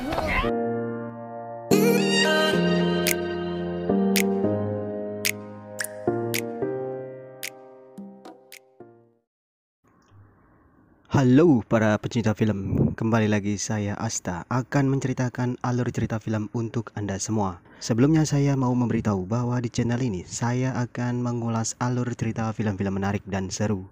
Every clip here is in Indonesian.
Halo para pecinta film, kembali lagi saya Asta akan menceritakan alur cerita film untuk Anda semua. Sebelumnya saya mau memberitahu bahwa di channel ini saya akan mengulas alur cerita film-film menarik dan seru.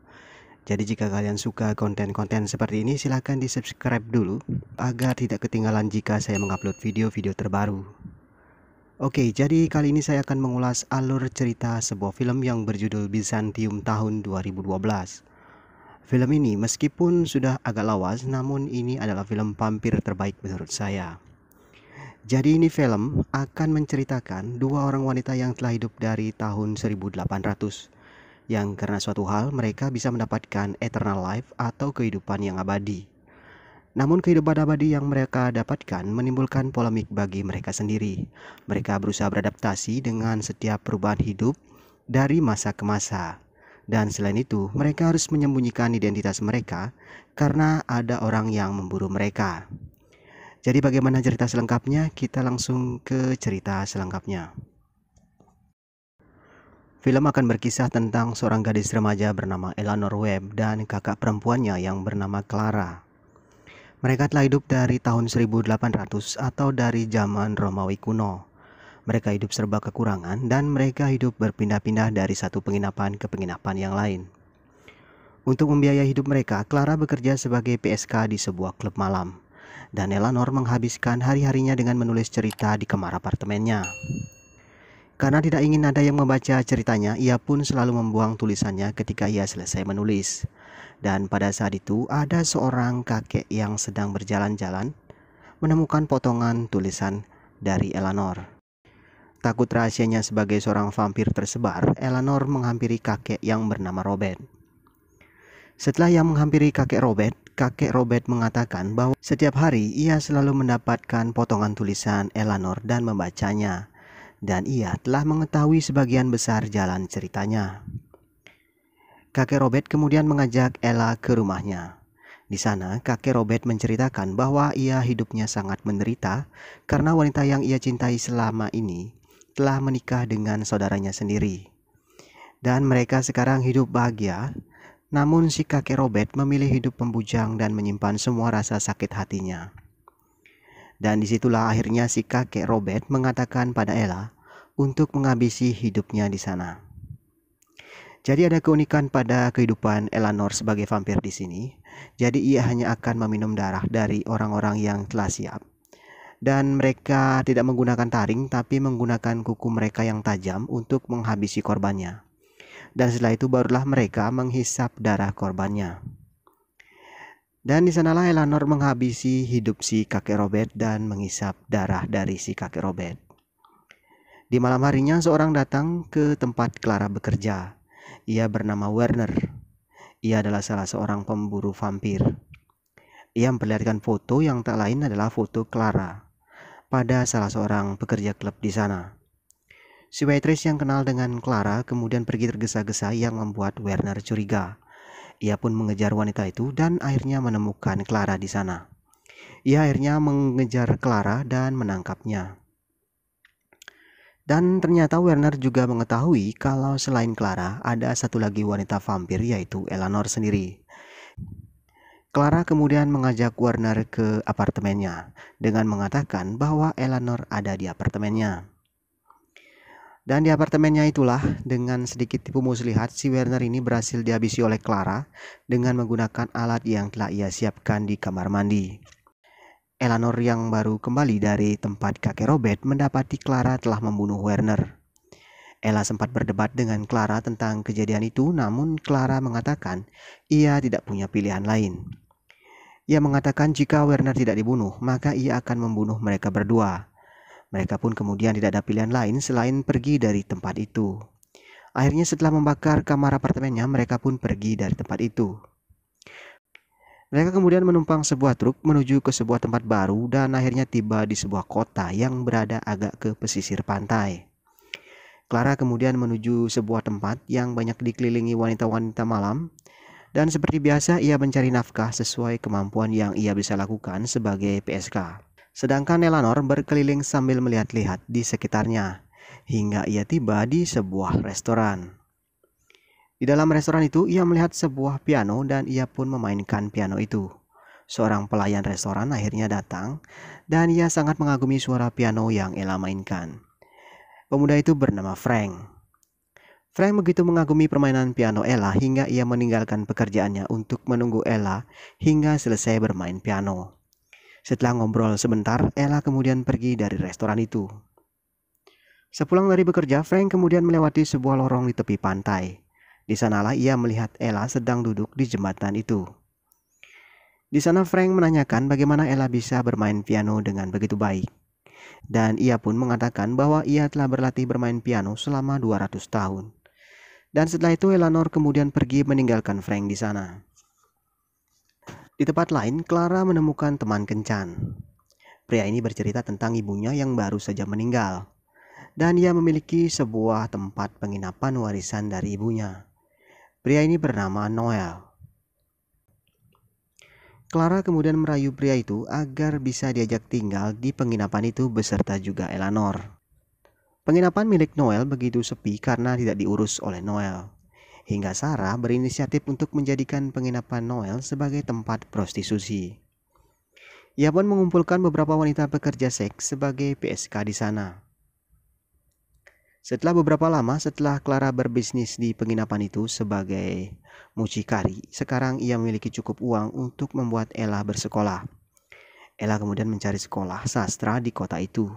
Jadi jika kalian suka konten-konten seperti ini silahkan di subscribe dulu agar tidak ketinggalan jika saya mengupload video-video terbaru. Oke, jadi kali ini saya akan mengulas alur cerita sebuah film yang berjudul Byzantium tahun 2012. Film ini meskipun sudah agak lawas, namun ini adalah film vampir terbaik menurut saya. Jadi ini film akan menceritakan dua orang wanita yang telah hidup dari tahun 1800, yang karena suatu hal mereka bisa mendapatkan eternal life atau kehidupan yang abadi. Namun kehidupan abadi yang mereka dapatkan menimbulkan polemik bagi mereka sendiri. Mereka berusaha beradaptasi dengan setiap perubahan hidup dari masa ke masa. Dan selain itu, mereka harus menyembunyikan identitas mereka karena ada orang yang memburu mereka. Jadi bagaimana cerita selengkapnya? Kita langsung ke cerita selengkapnya. Film akan berkisah tentang seorang gadis remaja bernama Eleanor Webb dan kakak perempuannya yang bernama Clara. Mereka telah hidup dari tahun 1800 atau dari zaman Romawi kuno. Mereka hidup serba kekurangan dan mereka hidup berpindah-pindah dari satu penginapan ke penginapan yang lain. Untuk membiayai hidup mereka, Clara bekerja sebagai PSK di sebuah klub malam. Dan Eleanor menghabiskan hari-harinya dengan menulis cerita di kamar apartemennya. Karena tidak ingin ada yang membaca ceritanya, ia pun selalu membuang tulisannya ketika ia selesai menulis. Dan pada saat itu, ada seorang kakek yang sedang berjalan-jalan menemukan potongan tulisan dari Eleanor. Takut rahasianya sebagai seorang vampir tersebar, Eleanor menghampiri kakek yang bernama Robert. Setelah ia menghampiri kakek Robert mengatakan bahwa setiap hari ia selalu mendapatkan potongan tulisan Eleanor dan membacanya. Dan ia telah mengetahui sebagian besar jalan ceritanya. Kakek Robert kemudian mengajak Ella ke rumahnya. Di sana, kakek Robert menceritakan bahwa ia hidupnya sangat menderita karena wanita yang ia cintai selama ini telah menikah dengan saudaranya sendiri. Dan mereka sekarang hidup bahagia, namun si kakek Robert memilih hidup pembujang dan menyimpan semua rasa sakit hatinya. Dan disitulah akhirnya si kakek Robert mengatakan pada Ella untuk menghabisi hidupnya di sana. Jadi ada keunikan pada kehidupan Eleanor sebagai vampir di sini. Jadi ia hanya akan meminum darah dari orang-orang yang telah siap. Dan mereka tidak menggunakan taring tapi menggunakan kuku mereka yang tajam untuk menghabisi korbannya. Dan setelah itu barulah mereka menghisap darah korbannya. Dan di sanalah Eleanor menghabisi hidup si kakek Robert dan menghisap darah dari si kakek Robert. Di malam harinya seorang datang ke tempat Clara bekerja. Ia bernama Werner. Ia adalah salah seorang pemburu vampir. Ia memperlihatkan foto yang tak lain adalah foto Clara pada salah seorang pekerja klub di sana. Si waitress yang kenal dengan Clara kemudian pergi tergesa-gesa yang membuat Werner curiga. Ia pun mengejar wanita itu dan akhirnya menemukan Clara di sana. Ia akhirnya mengejar Clara dan menangkapnya. Dan ternyata Werner juga mengetahui kalau selain Clara ada satu lagi wanita vampir yaitu Eleanor sendiri. Clara kemudian mengajak Werner ke apartemennya dengan mengatakan bahwa Eleanor ada di apartemennya. Dan di apartemennya itulah dengan sedikit tipu muslihat si Werner ini berhasil dihabisi oleh Clara dengan menggunakan alat yang telah ia siapkan di kamar mandi. Eleanor yang baru kembali dari tempat kakek Robert mendapati Clara telah membunuh Werner. Ella sempat berdebat dengan Clara tentang kejadian itu, namun Clara mengatakan ia tidak punya pilihan lain. Ia mengatakan jika Werner tidak dibunuh, maka ia akan membunuh mereka berdua. Mereka pun kemudian tidak ada pilihan lain selain pergi dari tempat itu. Akhirnya setelah membakar kamar apartemennya, mereka pun pergi dari tempat itu. Mereka kemudian menumpang sebuah truk menuju ke sebuah tempat baru dan akhirnya tiba di sebuah kota yang berada agak ke pesisir pantai. Clara kemudian menuju sebuah tempat yang banyak dikelilingi wanita-wanita malam. Dan seperti biasa ia mencari nafkah sesuai kemampuan yang ia bisa lakukan sebagai PSK. Sedangkan Eleanor berkeliling sambil melihat-lihat di sekitarnya, hingga ia tiba di sebuah restoran. Di dalam restoran itu, ia melihat sebuah piano dan ia pun memainkan piano itu. Seorang pelayan restoran akhirnya datang, dan ia sangat mengagumi suara piano yang Ella mainkan. Pemuda itu bernama Frank. Frank begitu mengagumi permainan piano Ella hingga ia meninggalkan pekerjaannya untuk menunggu Ella hingga selesai bermain piano. Setelah ngobrol sebentar, Ella kemudian pergi dari restoran itu. Sepulang dari bekerja, Frank kemudian melewati sebuah lorong di tepi pantai. Di sanalah ia melihat Ella sedang duduk di jembatan itu. Di sana Frank menanyakan bagaimana Ella bisa bermain piano dengan begitu baik. Dan ia pun mengatakan bahwa ia telah berlatih bermain piano selama 200 tahun. Dan setelah itu Eleanor kemudian pergi meninggalkan Frank di sana. Di tempat lain, Clara menemukan teman kencan. Pria ini bercerita tentang ibunya yang baru saja meninggal. Dan ia memiliki sebuah tempat penginapan warisan dari ibunya. Pria ini bernama Noel. Clara kemudian merayu pria itu agar bisa diajak tinggal di penginapan itu beserta juga Eleanor. Penginapan milik Noel begitu sepi karena tidak diurus oleh Noel. Hingga Sarah berinisiatif untuk menjadikan penginapan Noel sebagai tempat prostitusi. Ia pun mengumpulkan beberapa wanita pekerja seks sebagai PSK di sana. Setelah beberapa lama setelah Clara berbisnis di penginapan itu sebagai mucikari, sekarang ia memiliki cukup uang untuk membuat Ella bersekolah. Ella kemudian mencari sekolah sastra di kota itu.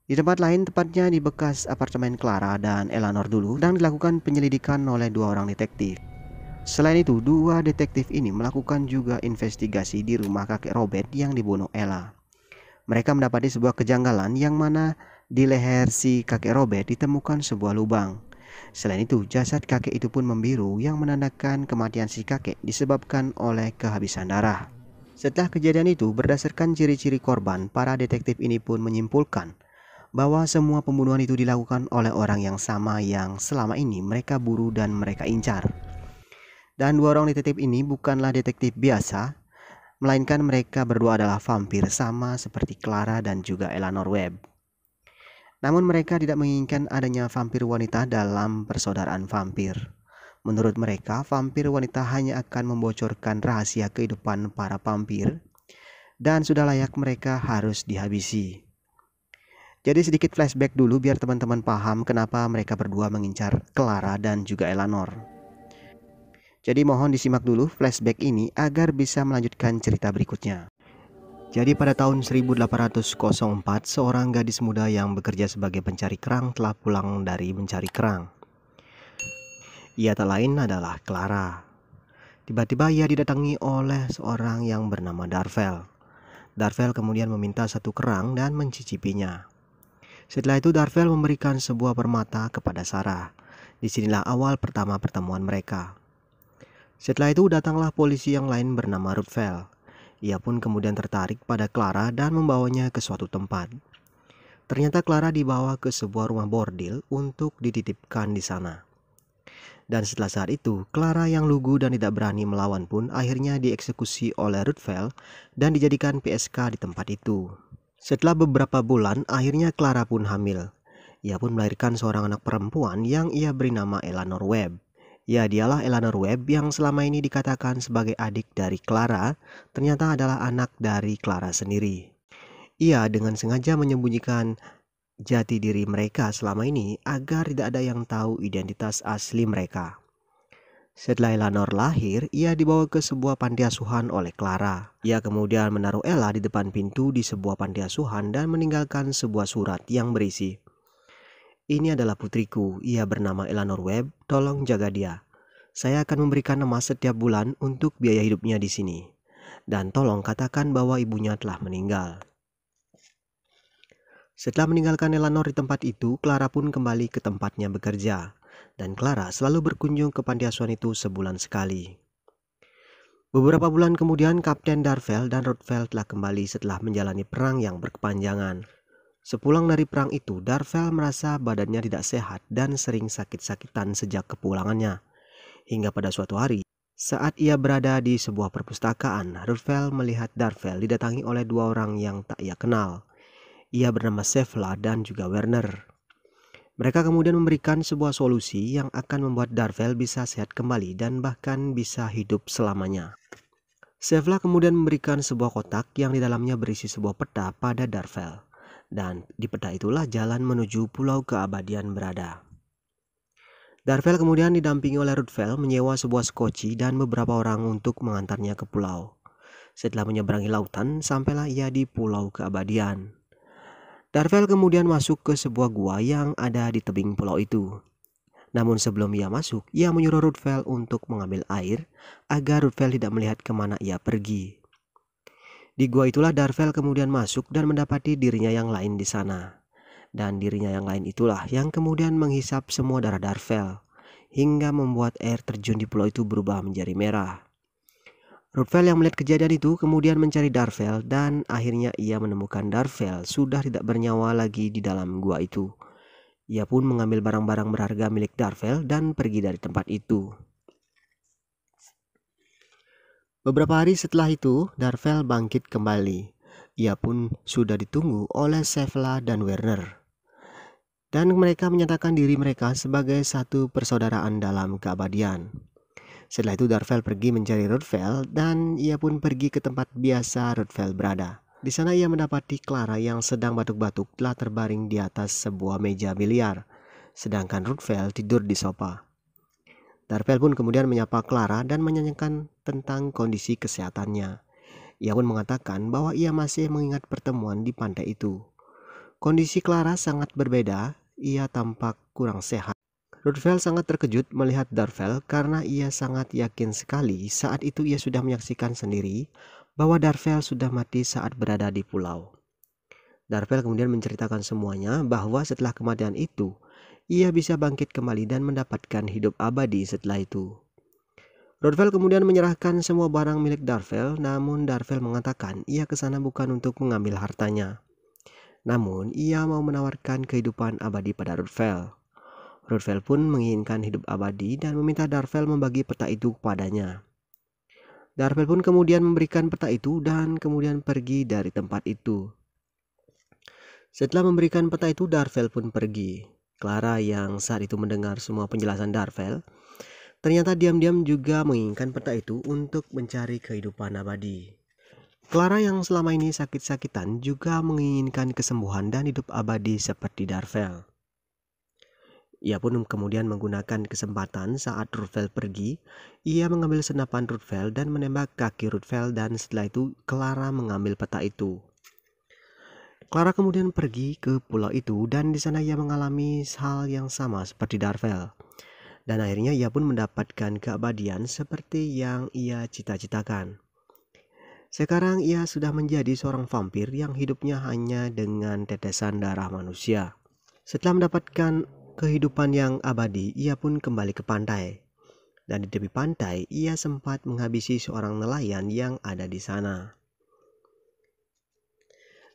Di tempat lain, tepatnya di bekas apartemen Clara dan Eleanor dulu, sedang dilakukan penyelidikan oleh dua orang detektif. Selain itu, dua detektif ini melakukan juga investigasi di rumah kakek Robert yang dibunuh Ella. Mereka mendapati sebuah kejanggalan yang mana di leher si kakek Robert ditemukan sebuah lubang. Selain itu, jasad kakek itu pun membiru yang menandakan kematian si kakek disebabkan oleh kehabisan darah. Setelah kejadian itu, berdasarkan ciri-ciri korban, para detektif ini pun menyimpulkan bahwa semua pembunuhan itu dilakukan oleh orang yang sama yang selama ini mereka buru dan mereka incar. Dan dua orang detektif ini bukanlah detektif biasa, melainkan mereka berdua adalah vampir sama seperti Clara dan juga Eleanor Webb. Namun mereka tidak menginginkan adanya vampir wanita dalam persaudaraan vampir. Menurut mereka, vampir wanita hanya akan membocorkan rahasia kehidupan para vampir dan sudah layak mereka harus dihabisi. Jadi sedikit flashback dulu biar teman-teman paham kenapa mereka berdua mengincar Clara dan juga Eleanor. Jadi mohon disimak dulu flashback ini agar bisa melanjutkan cerita berikutnya. Jadi pada tahun 1804, seorang gadis muda yang bekerja sebagai pencari kerang telah pulang dari mencari kerang. Ia tak lain adalah Clara. Tiba-tiba ia didatangi oleh seorang yang bernama Darvel. Darvel kemudian meminta satu kerang dan mencicipinya. Setelah itu Darvel memberikan sebuah permata kepada Sarah. Disinilah awal pertama pertemuan mereka. Setelah itu datanglah polisi yang lain bernama Ruthvel. Ia pun kemudian tertarik pada Clara dan membawanya ke suatu tempat. Ternyata Clara dibawa ke sebuah rumah bordil untuk dititipkan di sana. Dan setelah saat itu, Clara yang lugu dan tidak berani melawan pun akhirnya dieksekusi oleh Ruthvel dan dijadikan PSK di tempat itu. Setelah beberapa bulan, akhirnya Clara pun hamil. Ia pun melahirkan seorang anak perempuan yang ia beri nama Eleanor Webb. Ya, dialah Eleanor Webb yang selama ini dikatakan sebagai adik dari Clara, ternyata adalah anak dari Clara sendiri. Ia dengan sengaja menyembunyikan jati diri mereka selama ini agar tidak ada yang tahu identitas asli mereka. Setelah Eleanor lahir, ia dibawa ke sebuah panti asuhan oleh Clara. Ia kemudian menaruh Ella di depan pintu di sebuah panti asuhan dan meninggalkan sebuah surat yang berisi, "Ini adalah putriku, ia bernama Eleanor Webb, tolong jaga dia. Saya akan memberikan nama setiap bulan untuk biaya hidupnya di sini. Dan tolong katakan bahwa ibunya telah meninggal." Setelah meninggalkan Eleanor di tempat itu, Clara pun kembali ke tempatnya bekerja. Dan Clara selalu berkunjung ke panti asuhan itu sebulan sekali. Beberapa bulan kemudian, Kapten Darvel dan Ruthvel telah kembali setelah menjalani perang yang berkepanjangan. Sepulang dari perang itu, Darvel merasa badannya tidak sehat dan sering sakit-sakitan sejak kepulangannya. Hingga pada suatu hari, Saat ia berada di sebuah perpustakaan, Ruthvel melihat Darvel didatangi oleh dua orang yang tak ia kenal. Ia bernama Sevla dan juga Werner. Mereka kemudian memberikan sebuah solusi yang akan membuat Darvel bisa sehat kembali dan bahkan bisa hidup selamanya. Sevla kemudian memberikan sebuah kotak yang di dalamnya berisi sebuah peta pada Darvel. Dan di peta itulah jalan menuju pulau keabadian berada. Darvel kemudian didampingi oleh Ruthvel menyewa sebuah skoci dan beberapa orang untuk mengantarnya ke pulau. Setelah menyeberangi lautan, sampailah ia di pulau keabadian. Darvel kemudian masuk ke sebuah gua yang ada di tebing pulau itu. Namun sebelum ia masuk, ia menyuruh Ruthvel untuk mengambil air agar Ruthvel tidak melihat kemana ia pergi. Di gua itulah Darvel kemudian masuk dan mendapati dirinya yang lain di sana. Dan dirinya yang lain itulah yang kemudian menghisap semua darah Darvel, hingga membuat air terjun di pulau itu berubah menjadi merah. Ruthvel yang melihat kejadian itu kemudian mencari Darvel dan akhirnya ia menemukan Darvel sudah tidak bernyawa lagi di dalam gua itu. Ia pun mengambil barang-barang berharga milik Darvel dan pergi dari tempat itu. Beberapa hari setelah itu, Darvel bangkit kembali. Ia pun sudah ditunggu oleh Sevla dan Werner. Dan mereka menyatakan diri mereka sebagai satu persaudaraan dalam keabadian. Setelah itu Darvel pergi mencari Ruthvel dan ia pun pergi ke tempat biasa Ruthvel berada. Di sana ia mendapati Clara yang sedang batuk-batuk telah terbaring di atas sebuah meja biliar, sedangkan Ruthvel tidur di sofa. Darvel pun kemudian menyapa Clara dan menanyakan tentang kondisi kesehatannya. Ia pun mengatakan bahwa ia masih mengingat pertemuan di pantai itu. Kondisi Clara sangat berbeda, ia tampak kurang sehat. Ruthvel sangat terkejut melihat Darvel karena ia sangat yakin sekali saat itu ia sudah menyaksikan sendiri bahwa Darvel sudah mati saat berada di pulau. Darvel kemudian menceritakan semuanya bahwa setelah kematian itu, ia bisa bangkit kembali dan mendapatkan hidup abadi setelah itu. Ruthvel kemudian menyerahkan semua barang milik Darvel, namun Darvel mengatakan ia kesana bukan untuk mengambil hartanya. Namun, ia mau menawarkan kehidupan abadi pada Ruthvel. Ruthvel pun menginginkan hidup abadi dan meminta Darvel membagi peta itu kepadanya. Darvel pun kemudian memberikan peta itu dan kemudian pergi dari tempat itu. Setelah memberikan peta itu, Darvel pun pergi. Clara yang saat itu mendengar semua penjelasan Darvel, ternyata diam-diam juga menginginkan peta itu untuk mencari kehidupan abadi. Clara yang selama ini sakit-sakitan juga menginginkan kesembuhan dan hidup abadi seperti Darvel. Ia pun kemudian menggunakan kesempatan saat Ruthvel pergi. Ia mengambil senapan Ruthvel dan menembak kaki Ruthvel dan setelah itu Clara mengambil peta itu. Clara kemudian pergi ke pulau itu dan di sana ia mengalami hal yang sama seperti Darvel. Dan akhirnya ia pun mendapatkan keabadian seperti yang ia cita-citakan. Sekarang ia sudah menjadi seorang vampir yang hidupnya hanya dengan tetesan darah manusia. Setelah mendapatkan kehidupan yang abadi, ia pun kembali ke pantai. Dan di tepi pantai, ia sempat menghabisi seorang nelayan yang ada di sana.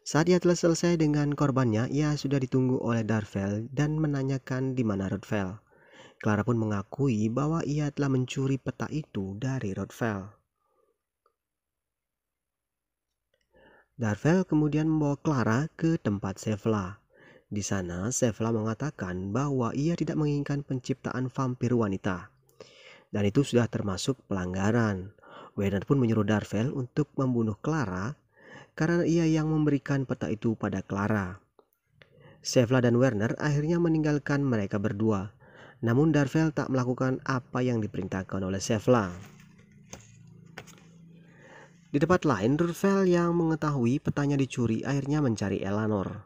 Saat ia telah selesai dengan korbannya, ia sudah ditunggu oleh Darvel dan menanyakan di mana Ruthvel. Clara pun mengakui bahwa ia telah mencuri peta itu dari Ruthvel. Darvel kemudian membawa Clara ke tempat Sevla. Di sana, Sevla mengatakan bahwa ia tidak menginginkan penciptaan vampir wanita. Dan itu sudah termasuk pelanggaran. Werner pun menyuruh Darvel untuk membunuh Clara karena ia yang memberikan peta itu pada Clara. Sevla dan Werner akhirnya meninggalkan mereka berdua. Namun Darvel tak melakukan apa yang diperintahkan oleh Sevla. Di tempat lain, Ruthvel yang mengetahui petanya dicuri akhirnya mencari Eleanor.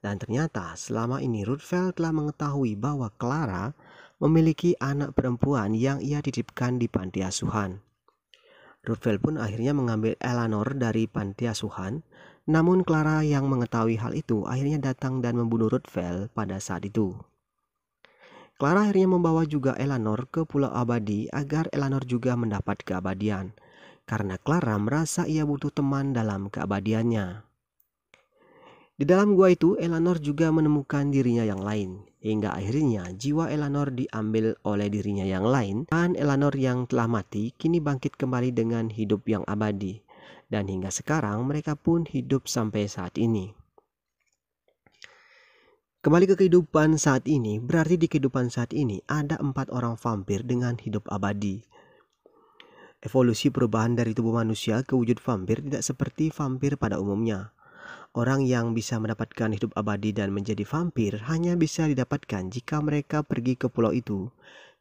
Dan ternyata selama ini Ruthvel telah mengetahui bahwa Clara memiliki anak perempuan yang ia titipkan di panti asuhan. Ruthvel pun akhirnya mengambil Eleanor dari panti asuhan, namun Clara yang mengetahui hal itu akhirnya datang dan membunuh Ruthvel pada saat itu. Clara akhirnya membawa juga Eleanor ke Pulau Abadi agar Eleanor juga mendapat keabadian. Karena Clara merasa ia butuh teman dalam keabadiannya. Di dalam gua itu, Eleanor juga menemukan dirinya yang lain. Hingga akhirnya jiwa Eleanor diambil oleh dirinya yang lain. Dan Eleanor yang telah mati kini bangkit kembali dengan hidup yang abadi. Dan hingga sekarang mereka pun hidup sampai saat ini. Kembali ke kehidupan saat ini, berarti di kehidupan saat ini ada 4 orang vampir dengan hidup abadi. Evolusi perubahan dari tubuh manusia ke wujud vampir tidak seperti vampir pada umumnya. Orang yang bisa mendapatkan hidup abadi dan menjadi vampir hanya bisa didapatkan jika mereka pergi ke pulau itu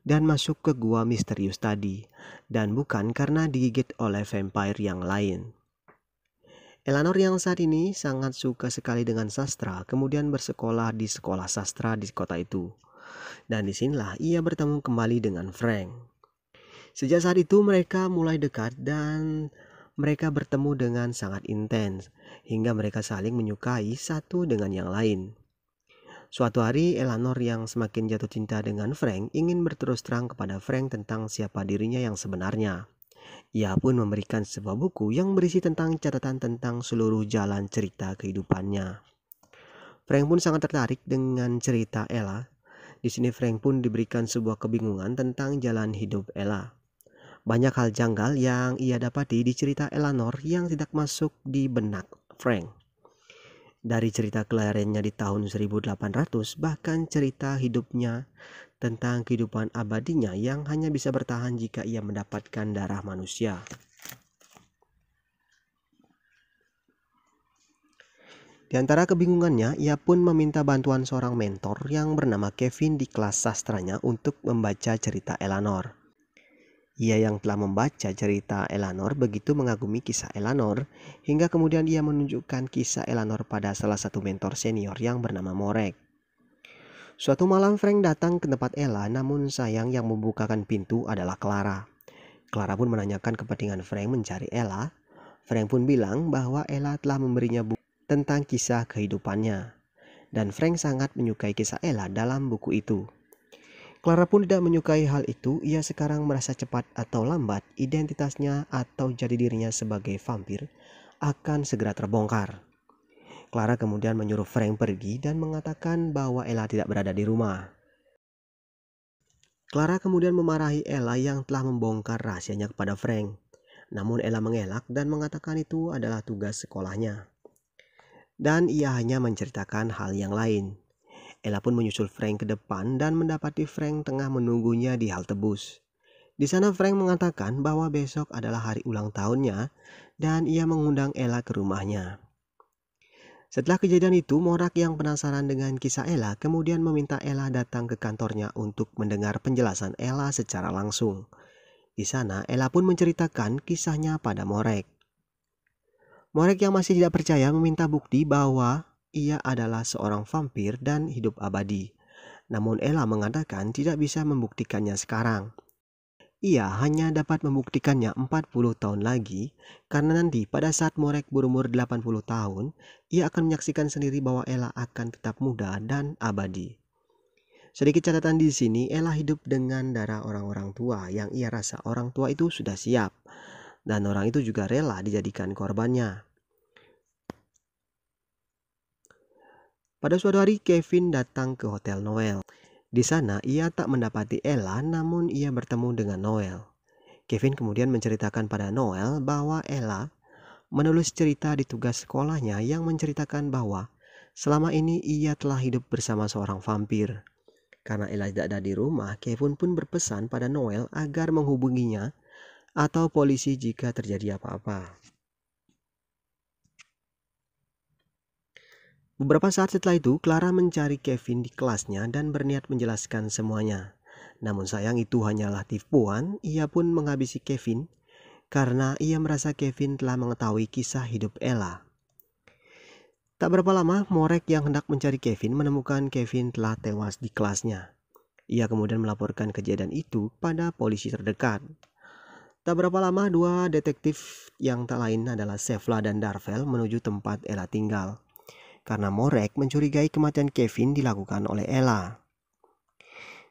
dan masuk ke gua misterius tadi, dan bukan karena digigit oleh vampire yang lain. Eleanor yang saat ini sangat suka sekali dengan sastra, kemudian bersekolah di sekolah sastra di kota itu. Dan disinilah ia bertemu kembali dengan Frank. Sejak saat itu mereka mulai dekat dan mereka bertemu dengan sangat intens, hingga mereka saling menyukai satu dengan yang lain. Suatu hari Eleanor yang semakin jatuh cinta dengan Frank ingin berterus terang kepada Frank tentang siapa dirinya yang sebenarnya. Ia pun memberikan sebuah buku yang berisi tentang catatan tentang seluruh jalan cerita kehidupannya. Frank pun sangat tertarik dengan cerita Ella. Di sini Frank pun diberikan sebuah kebingungan tentang jalan hidup Ella. Banyak hal janggal yang ia dapati di cerita Eleanor yang tidak masuk di benak Frank. Dari cerita kelahirannya di tahun 1800, bahkan cerita hidupnya tentang kehidupan abadinya yang hanya bisa bertahan jika ia mendapatkan darah manusia. Di antara kebingungannya, ia pun meminta bantuan seorang mentor yang bernama Kevin di kelas sastranya untuk membaca cerita Eleanor. Ia yang telah membaca cerita Eleanor begitu mengagumi kisah Eleanor, hingga kemudian ia menunjukkan kisah Eleanor pada salah satu mentor senior yang bernama Morek. Suatu malam Frank datang ke tempat Ella, namun sayang yang membukakan pintu adalah Clara. Clara pun menanyakan kepentingan Frank mencari Ella. Frank pun bilang bahwa Ella telah memberinya buku tentang kisah kehidupannya. Dan Frank sangat menyukai kisah Ella dalam buku itu. Clara pun tidak menyukai hal itu. Ia sekarang merasa cepat atau lambat identitasnya atau jati dirinya sebagai vampir akan segera terbongkar. Clara kemudian menyuruh Frank pergi dan mengatakan bahwa Ella tidak berada di rumah. Clara kemudian memarahi Ella yang telah membongkar rahasianya kepada Frank. Namun Ella mengelak dan mengatakan itu adalah tugas sekolahnya. Dan ia hanya menceritakan hal yang lain. Ella pun menyusul Frank ke depan dan mendapati Frank tengah menunggunya di halte bus. Di sana Frank mengatakan bahwa besok adalah hari ulang tahunnya dan ia mengundang Ella ke rumahnya. Setelah kejadian itu, Morak yang penasaran dengan kisah Ella kemudian meminta Ella datang ke kantornya untuk mendengar penjelasan Ella secara langsung. Di sana Ella pun menceritakan kisahnya pada Morek. Morek yang masih tidak percaya meminta bukti bahwa ia adalah seorang vampir dan hidup abadi. Namun Ella mengatakan tidak bisa membuktikannya sekarang. Ia hanya dapat membuktikannya 40 tahun lagi, karena nanti pada saat Morek berumur 80 tahun, ia akan menyaksikan sendiri bahwa Ella akan tetap muda dan abadi. Sedikit catatan di sini, Ella hidup dengan darah orang-orang tua yang ia rasa orang tua itu sudah siap, dan orang itu juga rela dijadikan korbannya. Pada suatu hari Kevin datang ke Hotel Noel. Di sana ia tak mendapati Ella, namun ia bertemu dengan Noel. Kevin kemudian menceritakan pada Noel bahwa Ella menulis cerita di tugas sekolahnya yang menceritakan bahwa selama ini ia telah hidup bersama seorang vampir. Karena Ella tidak ada di rumah, Kevin pun berpesan pada Noel agar menghubunginya atau polisi jika terjadi apa-apa. Beberapa saat setelah itu, Clara mencari Kevin di kelasnya dan berniat menjelaskan semuanya. Namun sayang itu hanyalah tipuan. Ia pun menghabisi Kevin karena ia merasa Kevin telah mengetahui kisah hidup Ella. Tak berapa lama, Morek yang hendak mencari Kevin menemukan Kevin telah tewas di kelasnya. Ia kemudian melaporkan kejadian itu pada polisi terdekat. Tak berapa lama, dua detektif yang tak lain adalah Sevla dan Darvel menuju tempat Ella tinggal. Karena Morek mencurigai kematian Kevin dilakukan oleh Ella.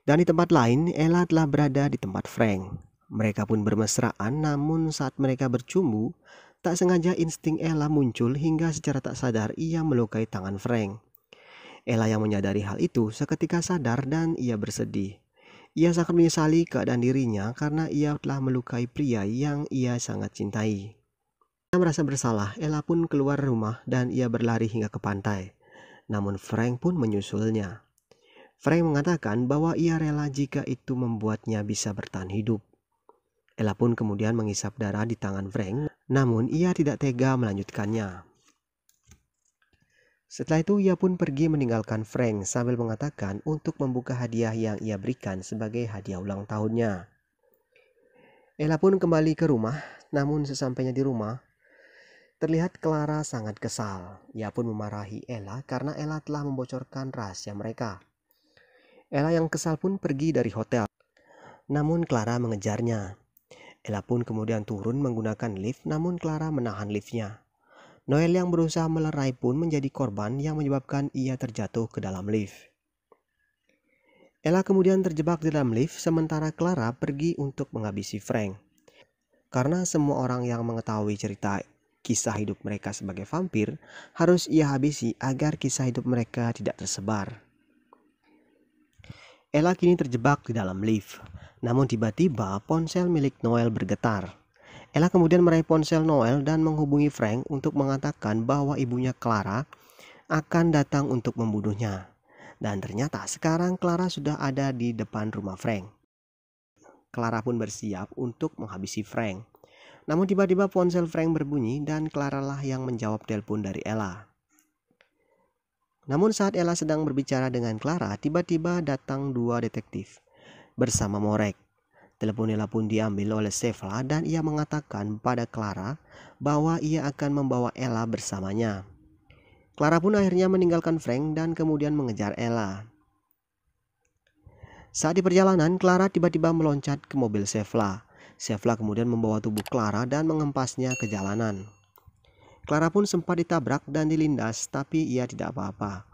Dan di tempat lain, Ella telah berada di tempat Frank. Mereka pun bermesraan, namun saat mereka bercumbu, Tak sengaja insting Ella muncul hingga secara tak sadar ia melukai tangan Frank. Ella yang menyadari hal itu seketika sadar dan ia bersedih. Ia sangat menyesali keadaan dirinya karena ia telah melukai pria yang ia sangat cintai. Ia merasa bersalah, Ella pun keluar rumah dan ia berlari hingga ke pantai. Namun Frank pun menyusulnya. Frank mengatakan bahwa ia rela jika itu membuatnya bisa bertahan hidup. Ella pun kemudian menghisap darah di tangan Frank, namun ia tidak tega melanjutkannya. Setelah itu ia pun pergi meninggalkan Frank sambil mengatakan untuk membuka hadiah yang ia berikan sebagai hadiah ulang tahunnya. Ella pun kembali ke rumah, namun sesampainya di rumah, terlihat Clara sangat kesal. Ia pun memarahi Ella karena Ella telah membocorkan rahasia mereka. Ella yang kesal pun pergi dari hotel, namun Clara mengejarnya. Ella pun kemudian turun menggunakan lift, namun Clara menahan liftnya. Noel yang berusaha melerai pun menjadi korban yang menyebabkan ia terjatuh ke dalam lift. Ella kemudian terjebak di dalam lift sementara Clara pergi untuk menghabisi Frank. Karena semua orang yang mengetahui cerita kisah hidup mereka sebagai vampir harus ia habisi agar kisah hidup mereka tidak tersebar. Ella kini terjebak di dalam lift. Namun tiba-tiba ponsel milik Noel bergetar. Ella kemudian meraih ponsel Noel dan menghubungi Frank untuk mengatakan bahwa ibunya Clara akan datang untuk membunuhnya. Dan ternyata sekarang Clara sudah ada di depan rumah Frank. Clara pun bersiap untuk menghabisi Frank. Namun tiba-tiba ponsel Frank berbunyi dan Clara lah yang menjawab telepon dari Ella. Namun saat Ella sedang berbicara dengan Clara, tiba-tiba datang dua detektif bersama Morek. Telepon Ella pun diambil oleh Shevla dan ia mengatakan pada Clara bahwa ia akan membawa Ella bersamanya. Clara pun akhirnya meninggalkan Frank dan kemudian mengejar Ella. Saat di perjalanan, Clara tiba-tiba meloncat ke mobil Shevla. Shevla kemudian membawa tubuh Clara dan mengempasnya ke jalanan. Clara pun sempat ditabrak dan dilindas, tapi ia tidak apa-apa.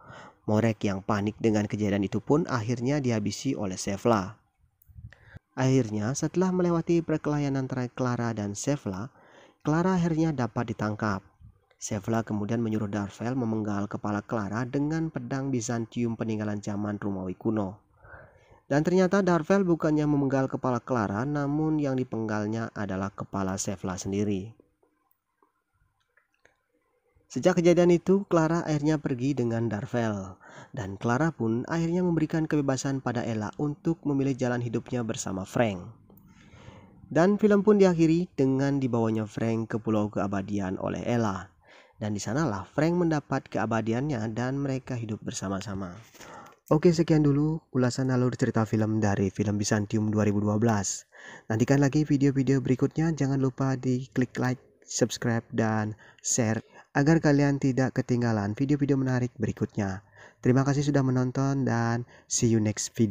Morek yang panik dengan kejadian itu pun akhirnya dihabisi oleh Shevla. Akhirnya, setelah melewati perkelahian antara Clara dan Shevla, Clara akhirnya dapat ditangkap. Shevla kemudian menyuruh Darvel memenggal kepala Clara dengan pedang Bizantium peninggalan zaman Romawi kuno. Dan ternyata Darvel bukannya memenggal kepala Clara, namun yang dipenggalnya adalah kepala Shevla sendiri. Sejak kejadian itu, Clara akhirnya pergi dengan Darvel. Dan Clara pun akhirnya memberikan kebebasan pada Ella untuk memilih jalan hidupnya bersama Frank. Dan film pun diakhiri dengan dibawanya Frank ke Pulau Keabadian oleh Ella. Dan di sanalah Frank mendapat keabadiannya dan mereka hidup bersama-sama. Oke, sekian dulu ulasan alur cerita film dari film Bizantium 2012. Nantikan lagi video-video berikutnya, jangan lupa di klik like, subscribe, dan share agar kalian tidak ketinggalan video-video menarik berikutnya. Terima kasih sudah menonton dan see you next video.